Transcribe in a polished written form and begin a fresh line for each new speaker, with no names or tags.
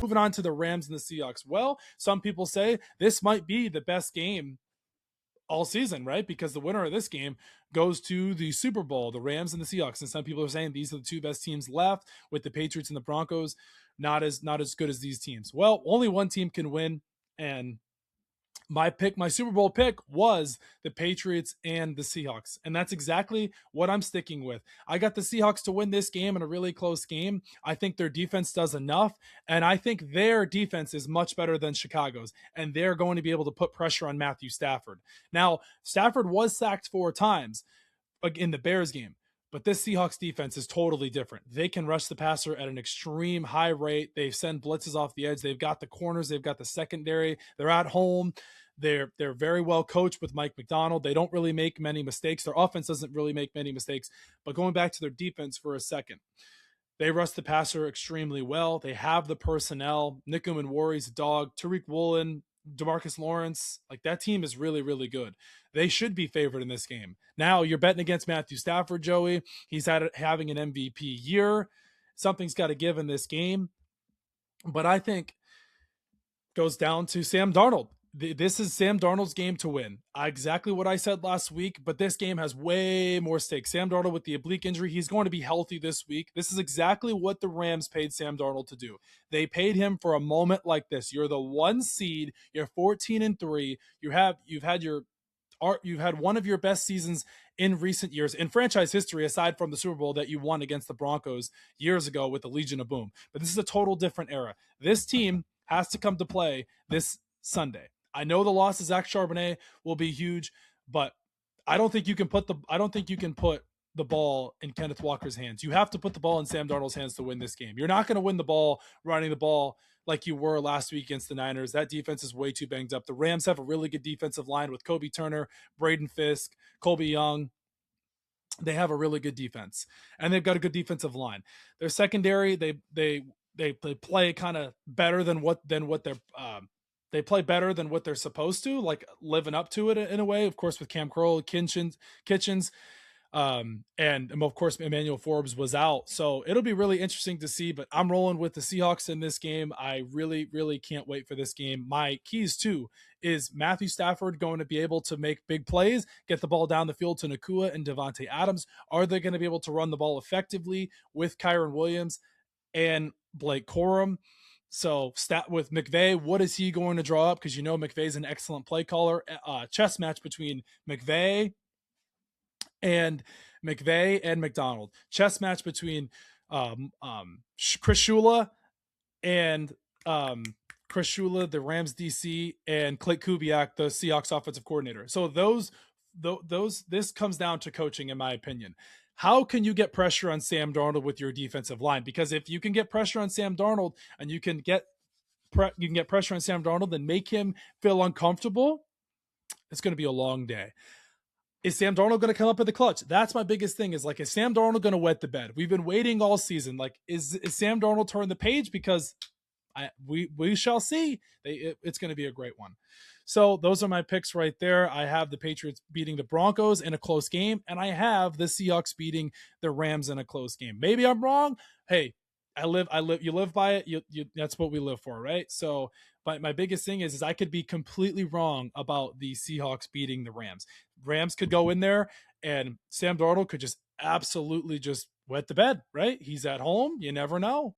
moving on to the Rams and the Seahawks. Well, some people say this might be the best game all season, right? Because the winner of this game goes to the Super Bowl, the Rams and the Seahawks. And some people are saying these are the two best teams left, with the Patriots and the Broncos not as good as these teams. Well, only one team can win, and my Super Bowl pick was the Patriots and the Seahawks. And that's exactly what I'm sticking with. I got the Seahawks to win this game in a really close game. I think their defense does enough. And I think their defense is much better than Chicago's. And they're going to be able to put pressure on Matthew Stafford. Now, Stafford was sacked 4 times in the Bears game. But this Seahawks defense is totally different. They can rush the passer at an extreme high rate. They send blitzes off the edge. They've got the corners. They've got the secondary. They're at home. They're very well coached with Mike McDonald. They don't really make many mistakes. Their offense doesn't really make many mistakes. But going back to their defense for a second, they rush the passer extremely well. They have the personnel. Nico Munroe's a dog. Tariq Woolen, DeMarcus Lawrence, like that team is really, really good. They should be favored in this game. Now you're betting against Matthew Stafford, Joey. He's having an MVP year. Something's got to give in this game. But I think it goes down to Sam Darnold. This is Sam Darnold's game to win. Exactly what I said last week, but this game has way more stakes. Sam Darnold with the oblique injury, he's going to be healthy this week. This is exactly what the Rams paid Sam Darnold to do. They paid him for a moment like this. You're the 1 seed. You're 14-3. You've had one of your best seasons in recent years in franchise history, aside from the Super Bowl that you won against the Broncos years ago with the Legion of Boom. But this is a total different era. This team has to come to play this Sunday. I know the loss of Zach Charbonnet will be huge, but I don't think you can put the ball in Kenneth Walker's hands. You have to put the ball in Sam Darnold's hands to win this game. You're not going to win the ball running the ball like you were last week against the Niners. That defense is way too banged up. The Rams have a really good defensive line with Kobe Turner, Braden Fisk, Colby Young. They have a really good defense, and they've got a good defensive line. Their secondary, they play kind of better than what they're. They play better than what they're supposed to, like living up to it in a way. Of course, with Cam Crowell, Kitchens, and of course, Emmanuel Forbes was out. So it'll be really interesting to see, but I'm rolling with the Seahawks in this game. I really, really can't wait for this game. My keys too is Matthew Stafford going to be able to make big plays, get the ball down the field to Nakua and Devontae Adams. Are they going to be able to run the ball effectively with Kyron Williams and Blake Corum? So with McVay, what is he going to draw up? Because McVay's an excellent play caller. Chess match between McVay and McDonald. Chess match between Chris Shula and Chris Shula, the Rams DC, and Klint Kubiak, the Seahawks offensive coordinator. So this comes down to coaching, in my opinion. How can you get pressure on Sam Darnold with your defensive line? Because if you can get pressure on Sam Darnold and you can get pressure on Sam Darnold and make him feel uncomfortable, it's going to be a long day. Is Sam Darnold going to come up in the clutch? That's my biggest thing, is Sam Darnold going to wet the bed? We've been waiting all season. Is Sam Darnold turn the page? Because we shall see. It's going to be a great one. So those are my picks right there. I have the Patriots beating the Broncos in a close game, and I have the Seahawks beating the Rams in a close game. Maybe I'm wrong. Hey, you live by it. You that's what we live for, right? So, but my biggest thing is I could be completely wrong about the Seahawks beating the Rams. Rams could go in there and Sam Darnold could just absolutely just wet the bed, right? He's at home. You never know.